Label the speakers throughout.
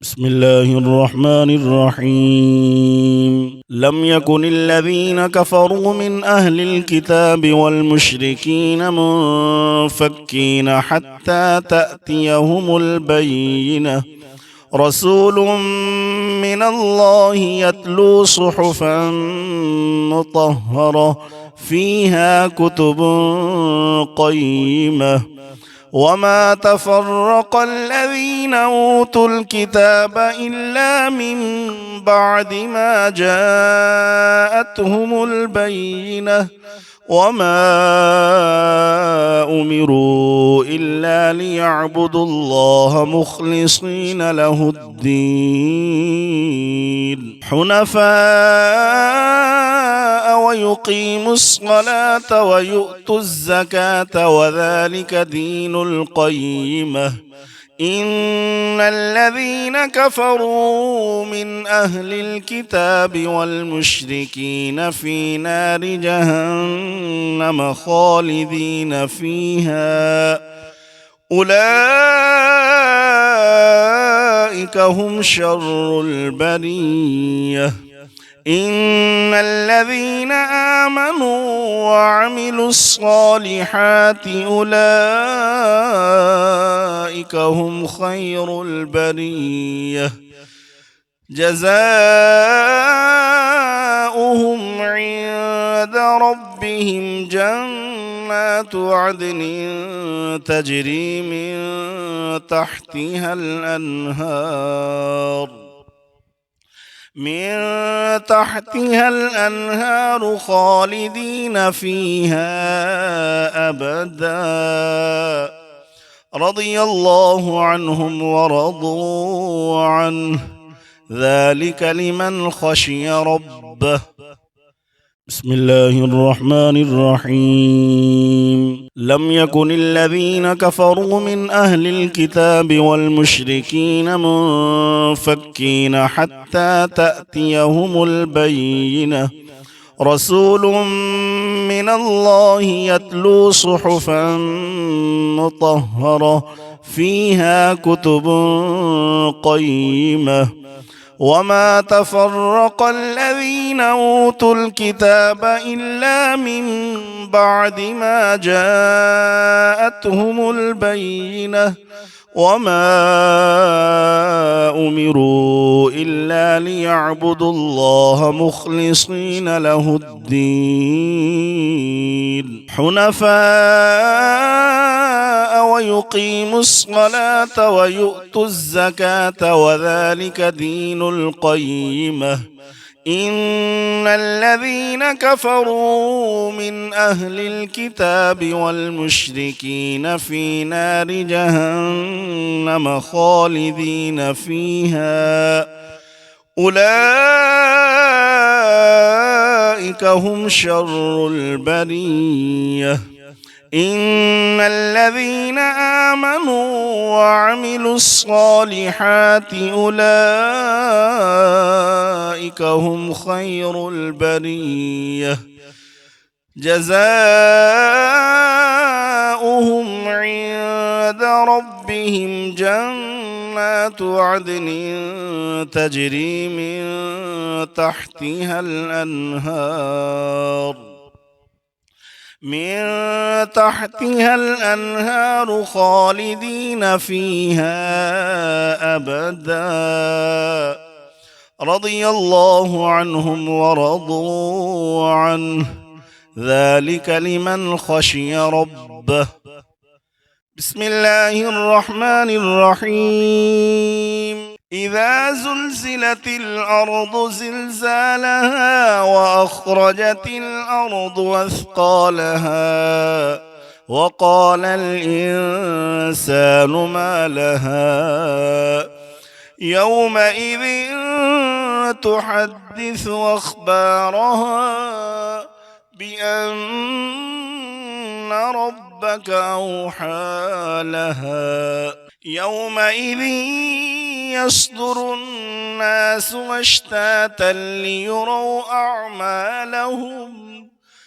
Speaker 1: بسم الله الرحمن الرحيم. لم يكن الذين كفروا من أهل الكتاب والمشركين منفكين حتى تأتيهم البينة. رسول من الله يتلو صحفا مطهرة فيها كتب قيمة. وما تفرق الذين أوتوا الكتاب إلا من بعد ما جاءتهم البينة. وما أمروا إلا ليعبدوا الله مخلصين له الدين حنفاء ويقيموا الصلاة ويؤتوا الزكاة وذلك دين القيمة. إن الذين كفروا من أهل الكتاب والمشركين في نار جهنم خالدين فيها أولئك هم شر البرية. إن الذين آمنوا وعملوا الصالحات أولئك هم خير البرية. جزاؤهم عند ربهم جنات عدن تجري من تحتها الأنهار خالدين فيها أبدا. رضي الله عنهم ورضوا عنه ذلك لمن خشي ربه. بسم الله الرحمن الرحيم. لم يكن الذين كفروا من أهل الكتاب والمشركين منفكين حتى تأتيهم البينة. رسول من الله يتلو صحفا مطهرة فيها كتب قيمة. وما تفرق الذين أوتوا الكتاب إلا من بعد ما جاءتهم البينة. وما أمروا إلا ليعبدوا الله مخلصين له الدين حنفاء ويقيموا الصلاة ويؤتوا الزكاة وذلك دين القيمة. إن الذين كفروا من أهل الكتاب والمشركين في نار جهنم خالدين فيها أولئك هم شر البرية. إن الذين آمنوا وعملوا الصالحات أولئك هم خير البرية. جزاؤهم عند ربهم جنات عدن تجري من تحتها الأنهار خالدين فيها أبدا. رضي الله عنهم ورضوا عنه ذلك لمن خشي ربه. بسم الله الرحمن الرحيم. إذا زلزلت الأرض زلزالها وأخرجت الأرض أثقالها وقال الإنسان ما لها يومئذ تحدث أخبارها بأن ربك أوحى لها. يومئذ يصدر الناس أشتاتا ليروا أعمالهم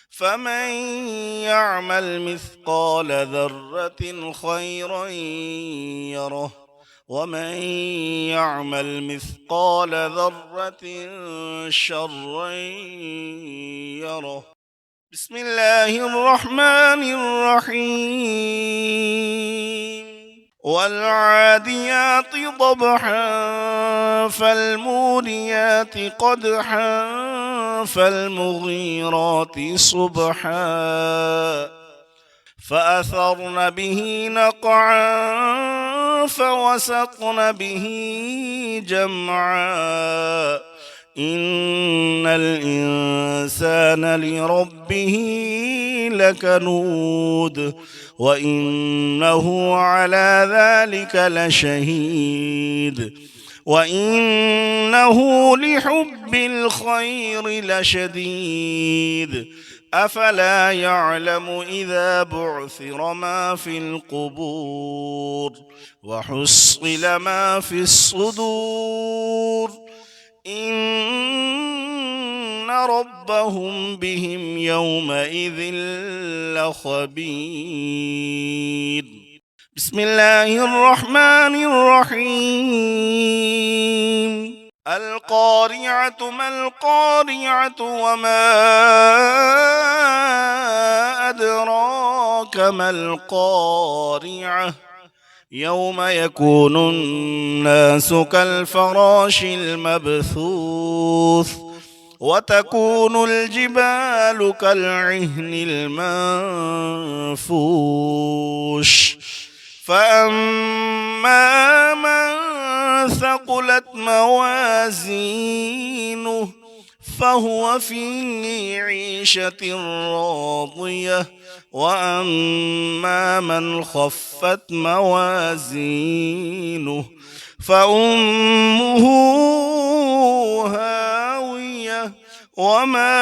Speaker 1: فمن يعمل مثقال ذرة خيرا يره ومن يعمل مثقال ذرة شرا يره. بسم الله الرحمن الرحيم. والعاديات ضبحا فالموريات قدحا فالمغيرات صبحا فأثرن به نقعا فوسطن به جمعا إن الإنسان لربه لكنود وإنه على ذلك لشهيد وإنه لحب الخير لشديد أفلا يعلم إذا بعثر ما في القبور وحصل ما في الصدور إن ربهم بهم يومئذ لخبير. بسم الله الرحمن الرحيم. القارعة ما القارعة وما أدراك ما القارعة يوم يكون الناس كالفراش المبثوث وتكون الجبال كالعهن المنفوش فأما من ثقلت موازينه فهو في عيشة راضية وأما من خفت موازينه فأمه هاوية وما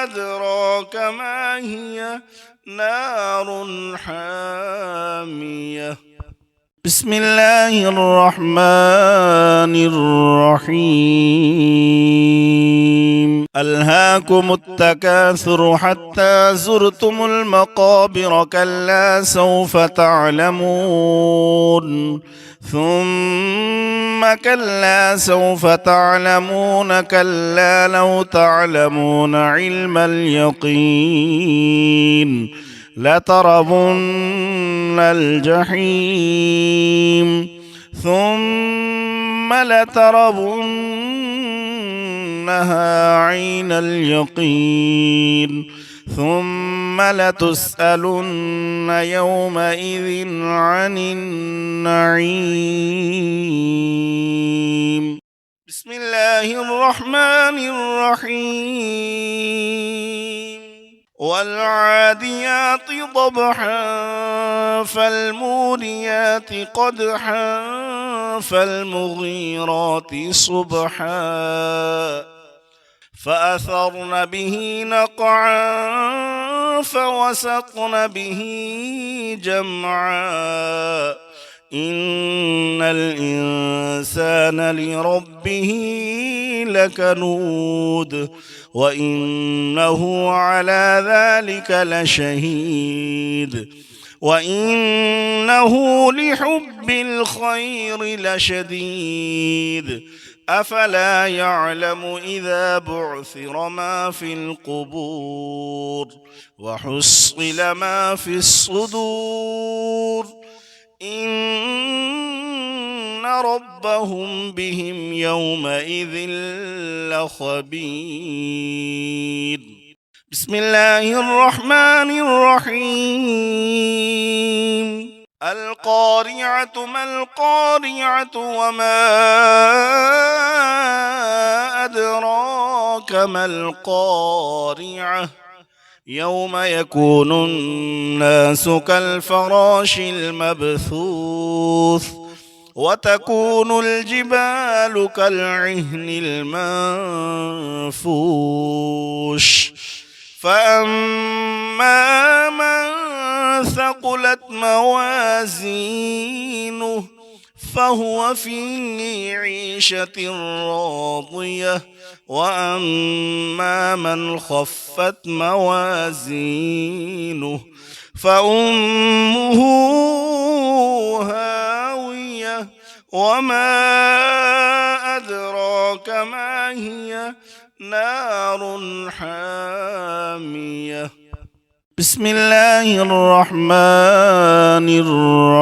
Speaker 1: أدراك ما هي نار حامية. بسم الله الرحمن الرحيم. ألهاكم التكاثر حتى زرتم المقابر كلا سوف تعلمون ثم كلا سوف تعلمون كلا لو تعلمون علم اليقين لترون الجحيم ثم لترونها عين اليقين ثم لتسألن يومئذ عن النعيم. بسم الله الرحمن الرحيم. والعاديات ضبحا فالموريات قدحا فالمغيرات صبحا فأثرن به نقعا فوسطن به جمعا إن الإنسان لربه لكنود وإنه على ذلك لشهيد وإنه لحب الخير لشديد أفلا يعلم إذا بعثر ما في القبور وحصل ما في الصدور إن ربهم بهم يومئذ لخبير. بسم الله الرحمن الرحيم. القارعة ما القارعة وما أدراك ما القارعة يوم يكون الناس كالفراش المبثوث وتكون الجبال كالعهن المنفوش فأما من ثقلت موازينه فهو في عيشة راضية وأما من خفت موازينه فأمه هاوية وما أدراك ما هي نار حامية بسم الله الرحمن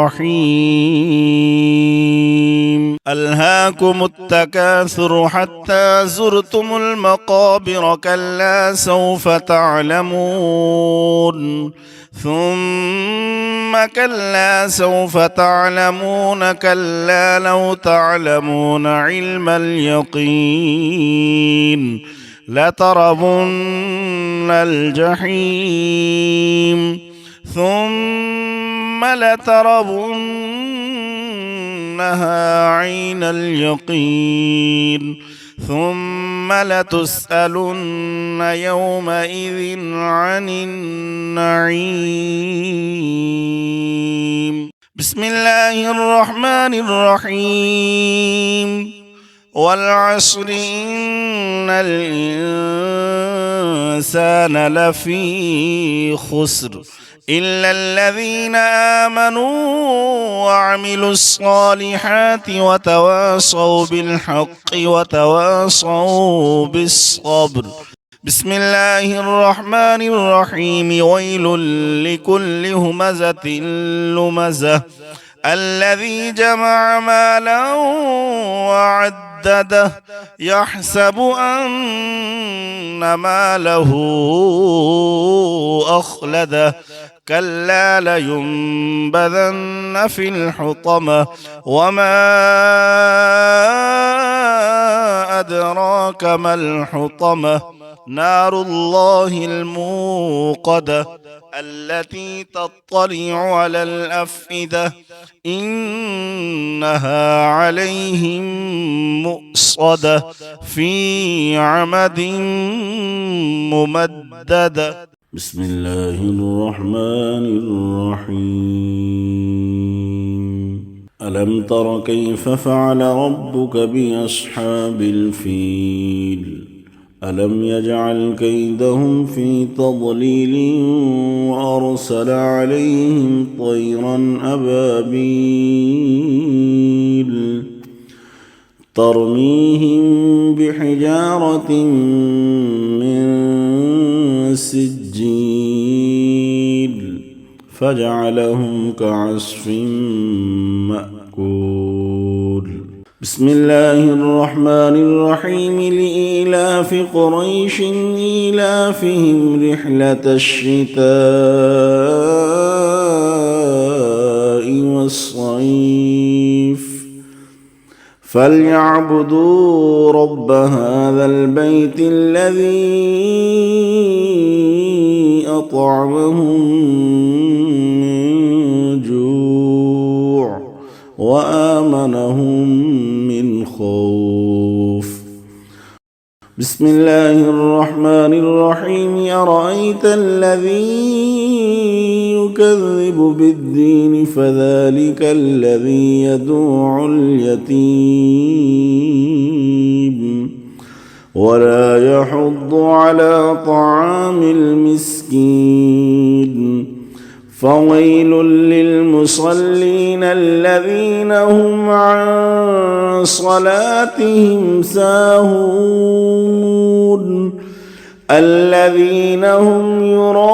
Speaker 1: الرحيم ألهاكم التكاثر حتى زرتم المقابر كلا سوف تعلمون ثم كلا سوف تعلمون كلا لو تعلمون علم اليقين لترون الجحيم ثم لترونها عين اليقين ثم لتسألن يومئذ عن النعيم بسم الله الرحمن الرحيم والعصر إن الإنسان لفي خسر إلا الذين آمنوا وعملوا الصالحات وتواصوا بالحق وتواصوا بالصبر بسم الله الرحمن الرحيم ويل لكل همزة لمزة الذي جمع مالا وعدده يحسب أن ماله أخلده كلا لينبذن في الحطمة وما أدراك ما الحطمة نار الله الموقدة التي تطلع على الأفئدة إنها عليهم مؤصدة في عمد ممددة
Speaker 2: بسم الله الرحمن الرحيم ألم تر كيف فعل ربك بأصحاب الفيل ألم يجعل كيدهم في تضليل وأرسل عليهم طيرا أبابيل ترميهم بحجارة من سجيل فجعلهم كعصف مأكول بسم الله الرحمن الرحيم لإيلاف قريش إيلافهم رحلة الشتاء والصيف فليعبدوا رب هذا البيت الذي أطعمهم من جوع وآمنهم من خوف بسم الله الرحمن الرحيم أرأيت الذي يكذب بالدين فذلك الذي يدعو اليتيم ولا يحض على طعام المسكين فويل للمصلين الذين هم عن صلاتهم ساهون الذين هم يراءون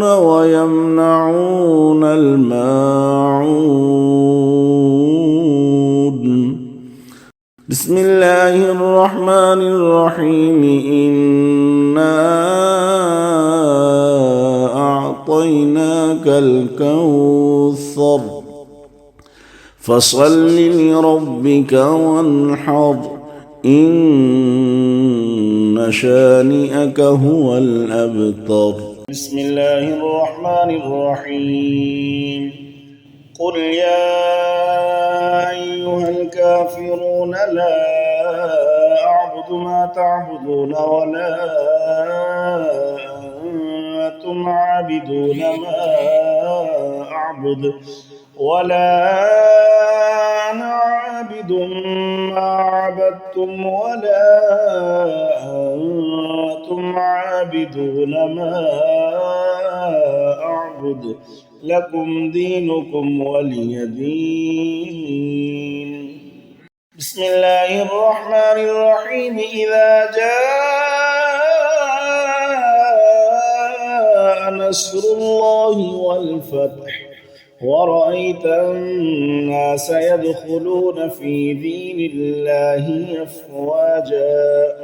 Speaker 2: ويمنعون الماعون بسم الله الرحمن الرحيم إنا أعطيناك الكوثر فصل لربك وانحر إن شانئك هو الأبتر
Speaker 1: بسم الله الرحمن الرحيم قل يا أيها الكافرون لا أعبد ما تعبدون ولا أنتم عابدون ما أعبد ولا أنا عابد ما عبدتم ولا أنتم عابدون ما أعبد لكم دينكم ولي دين. بسم الله الرحمن الرحيم. إذا جاء نصر الله والفتح ورأيت الناس يدخلون في دين الله أفواجا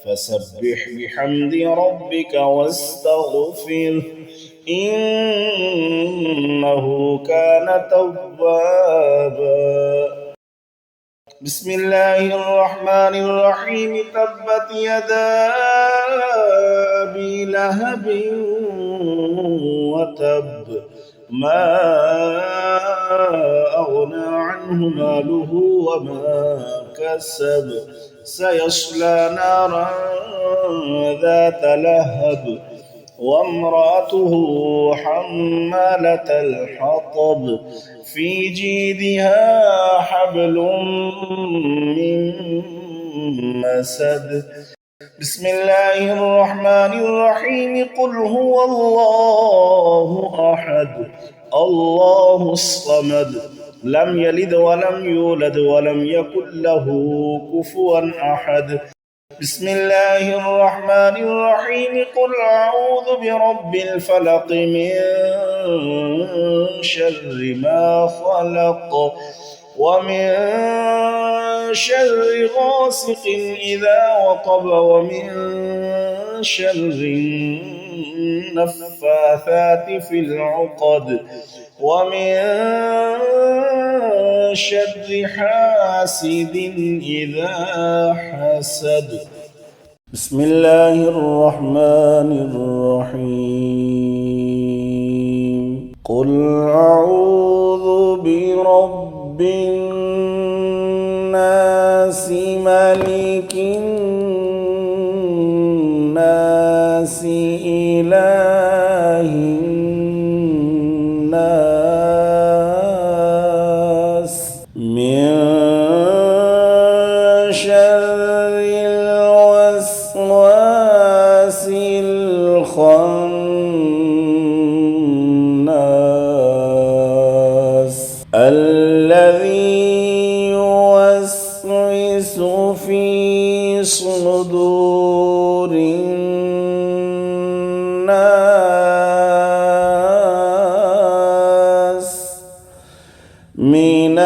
Speaker 1: فسبح بحمد ربك واستغفره إنه كان توابا. بسم الله الرحمن الرحيم. تبت يدا أبي لهب وتب ما أغنى عنه ماله وما كسب سيصلى نارا ذات لهب وامرأته حمالة الحطب في جيدها حبل من مسد. بسم الله الرحمن الرحيم. قل هو الله أحد الله الصمد لم يلد ولم يولد ولم يكن له كفوا أحد. بسم الله الرحمن الرحيم. قل أعوذ برب الفلق من شر ما خلق ومن شر غاسق إذا وقب ومن شر النفاثات في العقد ومن شر حاسد إذا حسد. بسم الله الرحمن الرحيم. قل أعوذ برب الناس ملك الناس إله الناس من شر الوسواس الخناس الذي يوسوس في صدور الناس من